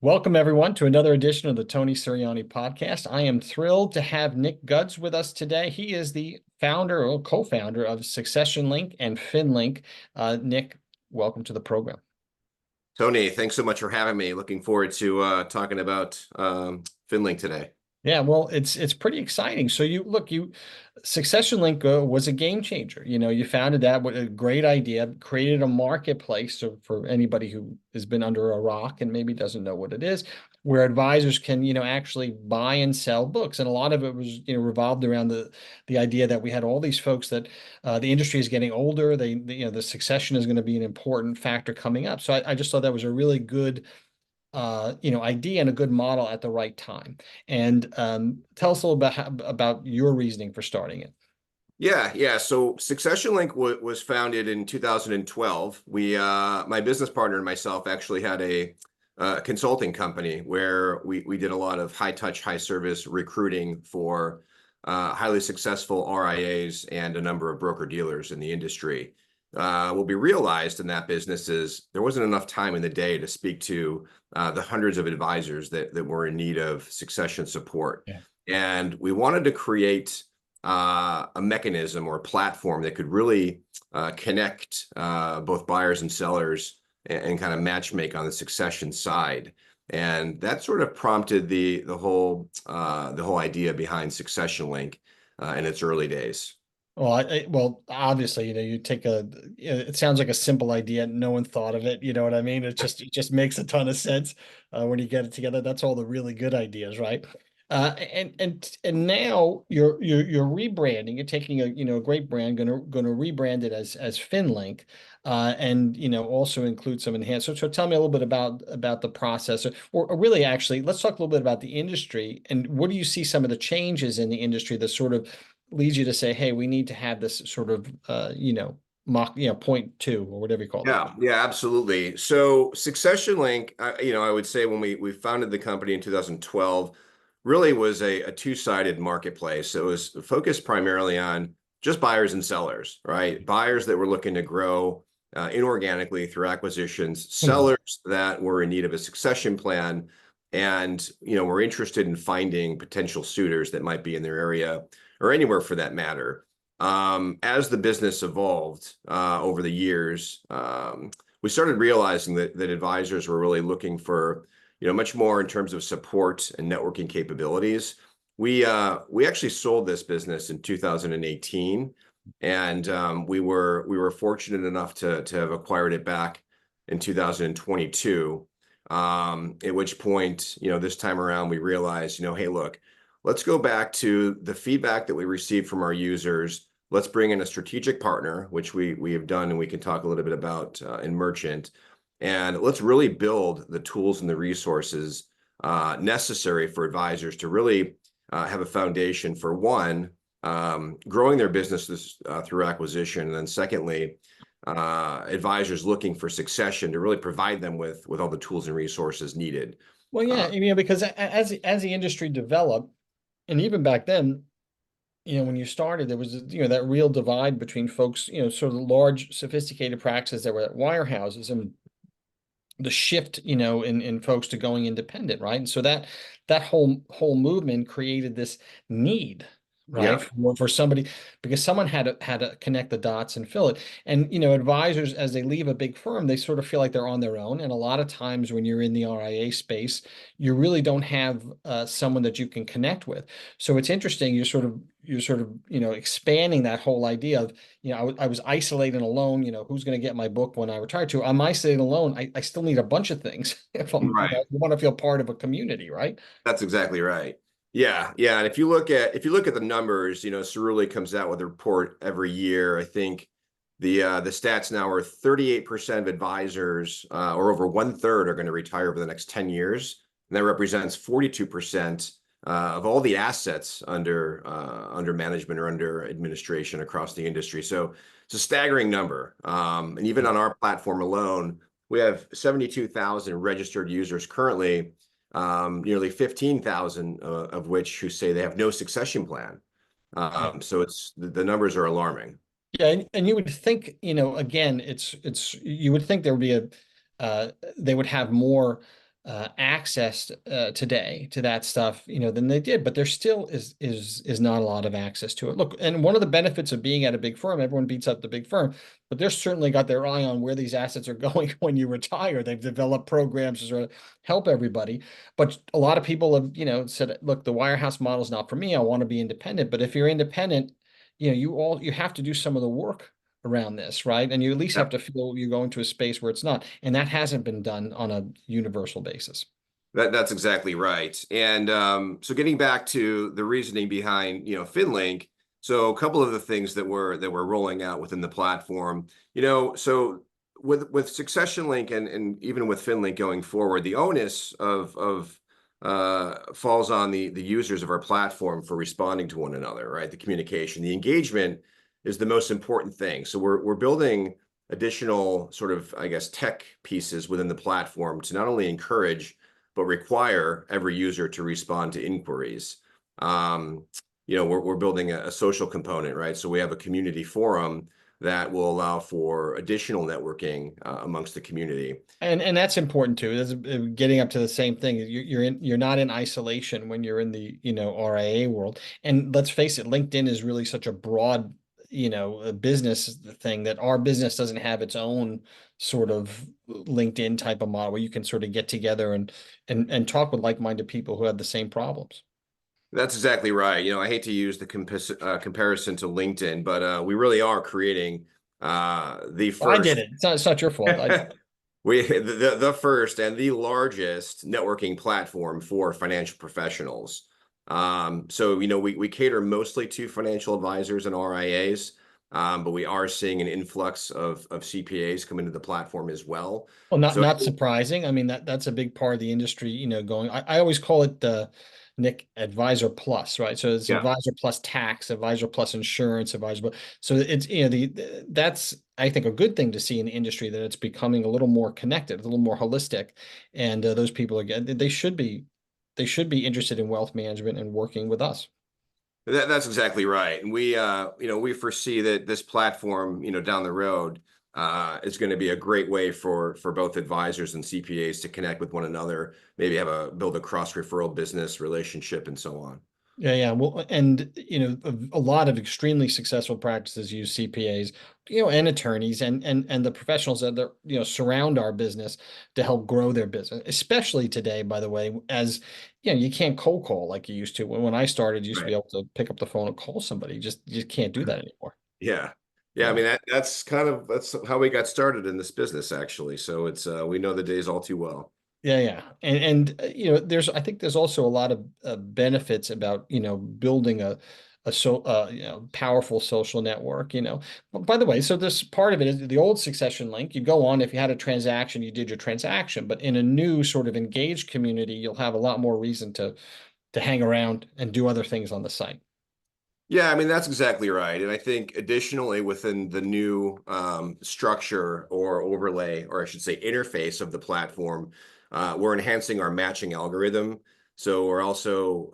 Welcome, everyone, to another edition of the Tony Sirianni podcast. I am thrilled to have Nick Gudz with us today. He is the founder or co-founder of Succession.Link and Fin.Link. Nick, welcome to the program. Tony, thanks so much for having me. Looking forward to talking about Fin.Link today. Yeah, well, it's pretty exciting. So you Succession.Link was a game changer. You founded that with a great idea, created a marketplace for anybody who has been under a rock and maybe doesn't know what it is, where advisors can, actually buy and sell books. And a lot of it was, revolved around the idea that we had all these folks that the industry is getting older. The succession is going to be an important factor coming up. So I just thought that was a really good idea and a good model at the right time. And tell us a little bit about your reasoning for starting it. Yeah. So Succession.Link was founded in 2012. My business partner and myself actually had a consulting company where we did a lot of high touch, high service recruiting for highly successful RIAs and a number of broker dealers in the industry. What we realized in that business is there wasn't enough time in the day to speak to the hundreds of advisors that were in need of succession support. Yeah. And we wanted to create a mechanism or a platform that could really connect both buyers and sellers and kind of matchmake on the succession side. And that sort of prompted the whole idea behind Succession.Link in its early days. Well, obviously, it sounds like a simple idea. No one thought of it. You know what I mean? It just makes a ton of sense when you get it together. That's all the really good ideas, right? And now you're rebranding. You're taking a great brand, gonna rebrand it as Fin.Link, and also include some enhancements. So tell me a little bit about the process, or really actually, let's talk a little bit about the industry and what do you see some of the changes in the industry that sort of leads you to say, hey, we need to have this sort of point two or whatever you call it. Yeah, absolutely. So Succession.Link, I would say when we founded the company in 2012, really was a two-sided marketplace. It was focused primarily on just buyers and sellers, right? Buyers that were looking to grow inorganically through acquisitions, sellers that were in need of a succession plan, and were interested in finding potential suitors that might be in their area or anywhere for that matter. As the business evolved over the years, we started realizing that advisors were really looking for much more in terms of support and networking capabilities. We actually sold this business in 2018, and we were fortunate enough to have acquired it back in 2022. At which point, this time around, we realized, hey, look, let's go back to the feedback that we received from our users. Let's bring in a strategic partner, which we have done, and we can talk a little bit about in Merchant. And let's really build the tools and the resources necessary for advisors to really have a foundation for one, growing their businesses through acquisition, and then secondly, advisors looking for succession to really provide them with all the tools and resources needed. Well, yeah, because as the industry developed, and even back then, when you started, there was, that real divide between folks, sort of large, sophisticated practices that were at wirehouses and the shift, in folks to going independent, right? And so that whole movement created this need, right, for somebody, because someone had to connect the dots and fill it. And advisors, as they leave a big firm, they sort of feel like they're on their own. And a lot of times when you're in the RIA space, you really don't have someone that you can connect with. So it's interesting. You're sort of expanding that whole idea of, I was isolated and alone. Who's going to get my book when I retire? To I'm isolated and alone. I still need a bunch of things if I'm Right. you want to feel part of a community, right? That's exactly right. Yeah. And if you look at the numbers, Cerulli comes out with a report every year. I think the stats now are 38% of advisors, or over 1/3, are going to retire over the next 10 years. And that represents 42% of all the assets under management or under administration across the industry. So it's a staggering number. And even on our platform alone, we have 72,000 registered users currently, nearly 15,000 of which who say they have no succession plan. So the numbers are alarming. Yeah, and you would think, again, you would think there would be they would have more access today to that stuff, than they did. But there still is not a lot of access to it. Look, and one of the benefits of being at a big firm, everyone beats up the big firm, but they're certainly got their eye on where these assets are going when you retire. They've developed programs to sort of help everybody. But a lot of people have, said, look, the wirehouse model is not for me. I want to be independent. But if you're independent, you have to do some of the work around this, right? And you at least have to feel you go into a space where it's not. And that hasn't been done on a universal basis. That's exactly right. And so getting back to the reasoning behind, Fin.Link, so a couple of the things that we're rolling out within the platform, so with Succession Link and even with Fin.Link going forward, the onus of falls on the users of our platform for responding to one another, right? The communication, the engagement is the most important thing. So we're building additional sort of, I guess, tech pieces within the platform to not only encourage but require every user to respond to inquiries. We're building a social component, right? So we have a community forum that will allow for additional networking amongst the community. And that's important too. That's getting up to the same thing. You're not in isolation when you're in the RIA world. And let's face it, LinkedIn is really such a broad a business thing that our business doesn't have its own sort of LinkedIn type of model where you can sort of get together and talk with like-minded people who have the same problems. That's exactly right. I hate to use the comparison to LinkedIn, but we really are creating the Well, I first did it. It's not your fault. the first and the largest networking platform for financial professionals. So we cater mostly to financial advisors and RIAs, but we are seeing an influx of CPAs come into the platform as well. Well, not So not surprising. I mean, that's a big part of the industry, going. I always call it the Nick Advisor Plus, right? So it's yeah. Advisor Plus Tax, Advisor Plus Insurance, Advisor. So it's that's I think a good thing to see in the industry, that it's becoming a little more connected, a little more holistic, and those people again, they should be interested in wealth management and working with us. That's exactly right. And we foresee that this platform, down the road, is going to be a great way for both advisors and CPAs to connect with one another, maybe build a cross referral business relationship and so on. Yeah, yeah. Well, and a lot of extremely successful practices use CPAs, and attorneys and the professionals that surround our business to help grow their business. Especially today, by the way, as you can't cold call like you used to. When I started, you used to be Right. able to pick up the phone and call somebody. You just can't do that anymore. Yeah. Yeah. I Yeah. mean, that's how we got started in this business, actually. So it's we know the days all too well. Yeah, yeah. I think there's also a lot of benefits about, building a powerful social network, By the way, so this part of it is the old Succession Link. You go on, if you had a transaction, you did your transaction, but in a new sort of engaged community, you'll have a lot more reason to hang around and do other things on the site. Yeah, I mean, that's exactly right. And I think additionally within the new structure or overlay, or I should say interface of the platform, we're enhancing our matching algorithm. So we're also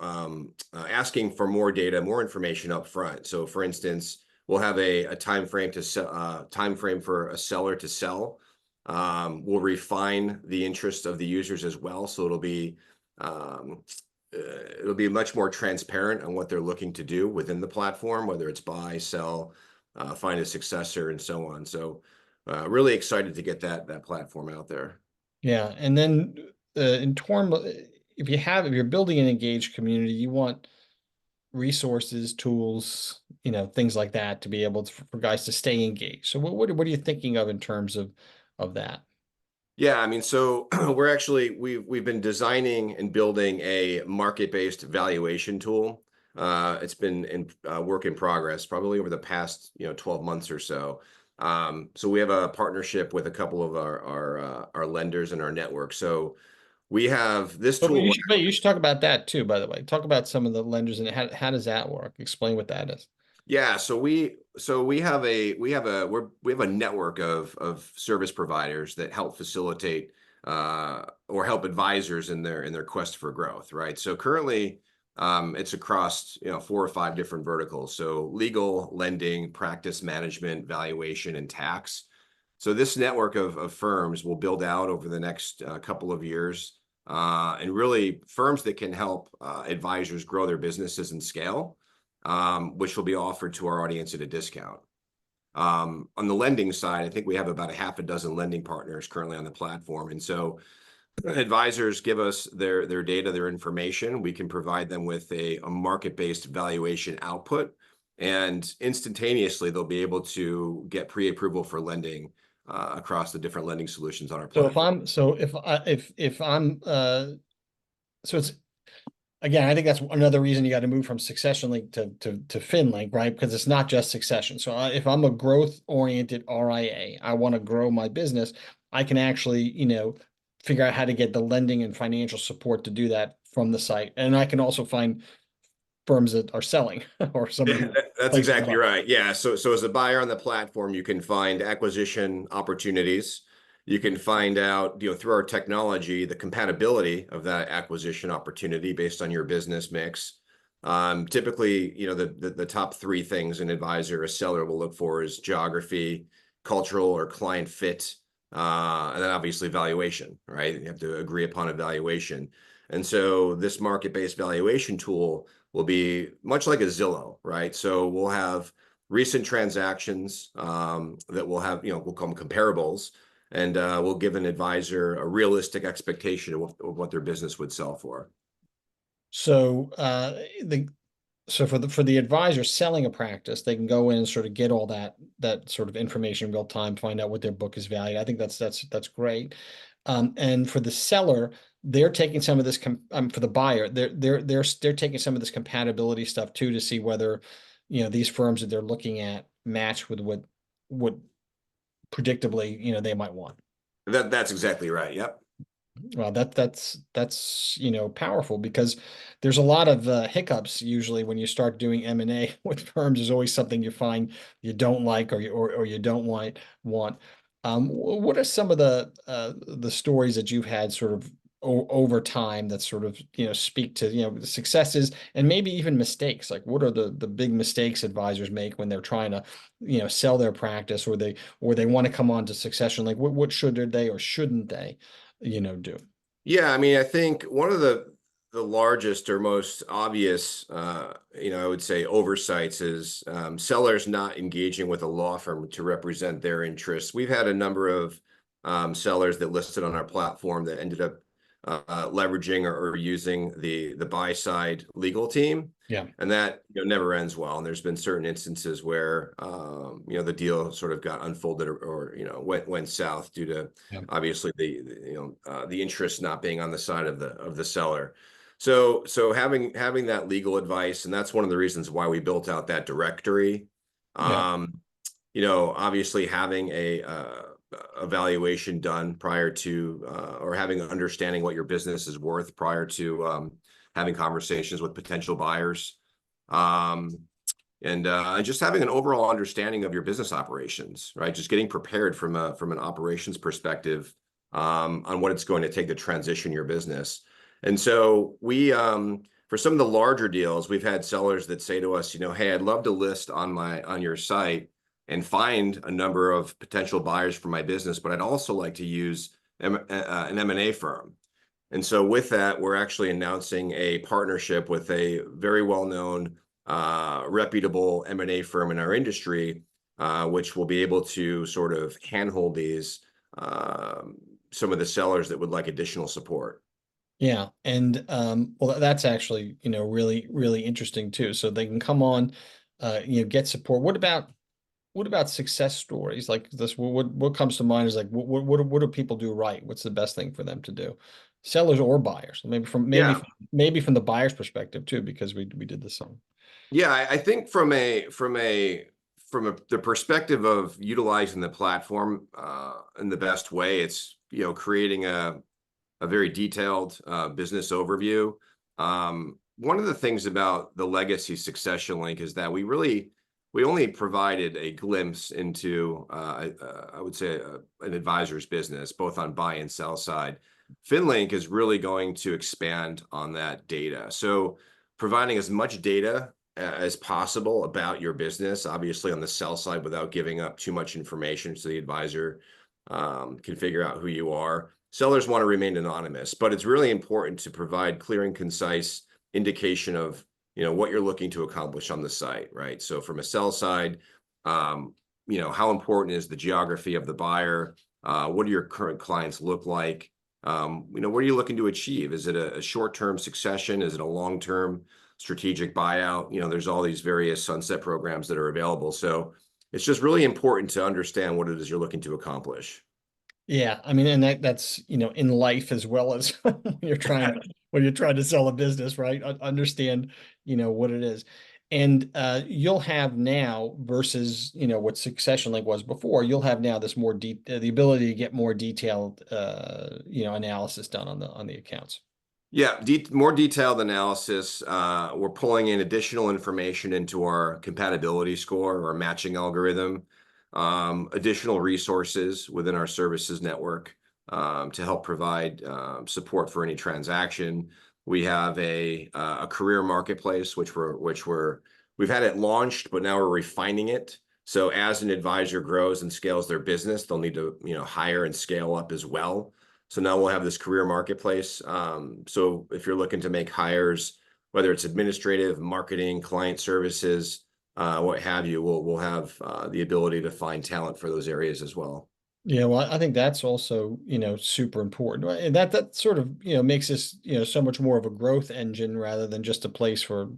asking for more data, more information up front. So for instance, we'll have a time frame for a seller to sell. We'll refine the interest of the users as well. So um, it'll be much more transparent on what they're looking to do within the platform, whether it's buy, sell, find a successor, and so on. So really excited to get that platform out there. Yeah, and then in term, if you're building an engaged community, you want resources, tools, things like that to be able for guys to stay engaged. So what are you thinking of in terms of that? Yeah, I mean, so we've been designing and building a market-based valuation tool. It's been in work in progress, probably over the past 12 months or so. So we have a partnership with a couple of our lenders in our network. So we have this But tool. you should talk about that too, by the way. Talk about some of the lenders and how does that work? Explain what that is. Yeah, so we have a network of service providers that help facilitate or help advisors in their quest for growth, right? So currently, it's across 4 or 5 different verticals. So legal, lending, practice management, valuation, and tax. So this network of firms will build out over the next couple of years and really firms that can help advisors grow their businesses and scale, which will be offered to our audience at a discount. On the lending side, I think we have about a half a dozen lending partners currently on the platform. And so advisors give us their data, their information. We can provide them with a market-based valuation output, and instantaneously they'll be able to get pre-approval for lending across the different lending solutions on our So if platform. I'm, so if I'm, so it's, again, I think that's another reason you got to move from Succession Link to Fin.Link, right? Because it's not just Succession. So if I'm a growth oriented RIA, I want to grow my business, I can actually, figure out how to get the lending and financial support to do that from the site. And I can also find firms that are selling or somebody That's place to exactly buy. right. Yeah. So as a buyer on the platform, you can find acquisition opportunities. You can find out, through our technology, the compatibility of that acquisition opportunity based on your business mix. Typically, the top three things an advisor, a seller will look for is geography, cultural or client fit, and then obviously valuation, right? You have to agree upon a valuation. And so this market-based valuation tool will be much like a Zillow, right? So we'll have recent transactions that we'll have, we'll call them comparables, and we'll give an advisor a realistic expectation of what their business would sell for. So for the advisor selling a practice, they can go in and sort of get all that sort of information in real time, find out what their book is valued. I think that's great. And for the seller, they're taking some of this for the buyer, they're taking some of this compatibility stuff too to see whether these firms that they're looking at match with what predictably they might want. That's exactly right. Yep. Well, that's powerful because there's a lot of hiccups usually when you start doing M&A with firms. There's always something you find you don't like or you don't want. What are some of the stories that you've had sort of over time that sort of speak to the successes and maybe even mistakes? Like what are the big mistakes advisors make when they're trying to sell their practice or they want to come on to Succession? Like what should they or shouldn't they do? Yeah, I mean, I think one of the largest or most obvious, I would say oversights is sellers not engaging with a law firm to represent their interests. We've had a number of sellers that listed on our platform that ended up leveraging or using the buy side legal team, Yeah. and that never ends well. And there's been certain instances where the deal sort of got unfolded or went south due to Yeah. obviously the interest not being on the side of the seller. So having that legal advice, and that's one of the reasons why we built out that directory. Yeah. Obviously having a evaluation done prior to or having an understanding what your business is worth prior to having conversations with potential buyers. And just having an overall understanding of your business operations, right? Just getting prepared from an operations perspective on what it's going to take to transition your business. And so we, for some of the larger deals, we've had sellers that say to us, hey, I'd love to list on your site and find a number of potential buyers for my business, but I'd also like to use an M&A firm. And so with that, we're actually announcing a partnership with a very well-known reputable M&A firm in our industry, which will be able to sort of handhold these some of the sellers that would like additional support. Yeah. And well, that's actually, really, really interesting too. So they can come on, get support. What about success stories like this? What comes to mind is like what do people do right? What's the best thing for them to do? Sellers or buyers? Yeah. Maybe from the buyer's perspective too, because we did the same. Yeah, I think the perspective of utilizing the platform in the best way, it's creating a very detailed business overview. One of the things about the legacy Succession Link is that we only provided a glimpse into I would say an advisor's business, both on buy and sell side. Fin.Link is really going to expand on that data. So providing as much data as possible about your business, obviously on the sell side without giving up too much information so the advisor can figure out who you are. sellers want to remain anonymous, but it's really important to provide clear and concise indication of, what you're looking to accomplish on the site, right? So from a sell side, how important is the geography of the buyer? What do your current clients look like? What are you looking to achieve? Is it a short-term succession? Is it a long-term strategic buyout? There's all these various sunset programs that are available. So it's just really important to understand what it is you're looking to accomplish. Yeah, I mean, and that's, in life as well as when you're trying to sell a business, right? Understand, what it is. And you'll have now versus, what Succession Link was before, you'll have now this more deep the ability to get more detailed analysis done on the accounts. Yeah, more detailed analysis. We're pulling in additional information into our compatibility score or matching algorithm, additional resources within our services network to help provide support for any transaction. We have a career marketplace, which we've had it launched, but now we're refining it. So as an advisor grows and scales their business, they'll need to hire and scale up as well. So now we'll have this career marketplace. So if you're looking to make hires, whether it's administrative, marketing, client services, what have you, we'll have the ability to find talent for those areas as well. Yeah, well, I think that's also, super important. Right? And that sort of, makes this, so much more of a growth engine rather than just a place for,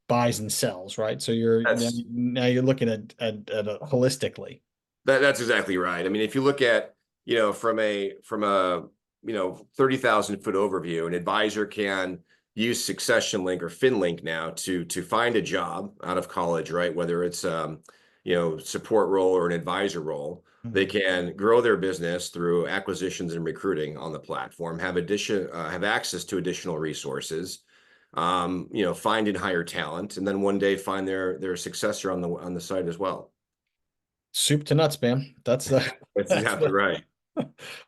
buys and sells, right? So you're That's now you're looking at it holistically. that's exactly right. I mean, if you look at, from a 30,000 foot overview, an advisor can use Succession Link or Fin.Link now to find a job out of college, right? Whether it's support role or an advisor role. They Mhm. can grow their business through acquisitions and recruiting on the platform, have access to additional resources, find and hire talent, and then one day find their successor on the site as well. Soup to nuts, man. That's That's that's exactly the right.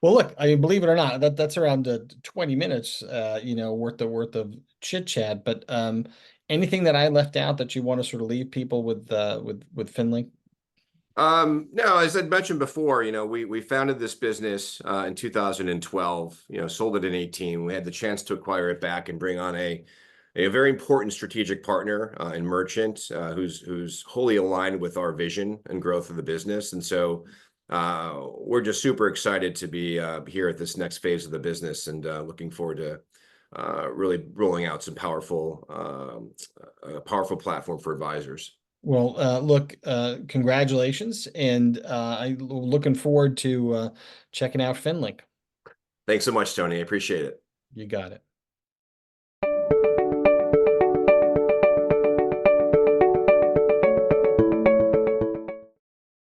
well, look, I mean, believe it or not, that's around 20 minutes, worth of chit chat. But anything that I left out that you want to sort of leave people with Finlink? No, as I'd mentioned before, we founded this business in 2012, sold it in 18. We had the chance to acquire it back and bring on a very important strategic partner and merchant who's wholly aligned with our vision and growth of the business. And so we're just super excited to be here at this next phase of the business and looking forward to really rolling out some powerful platform for advisors. Well, look, congratulations, and I'm looking forward to checking out Finlink. Thanks so much, Tony. I appreciate it. You got it.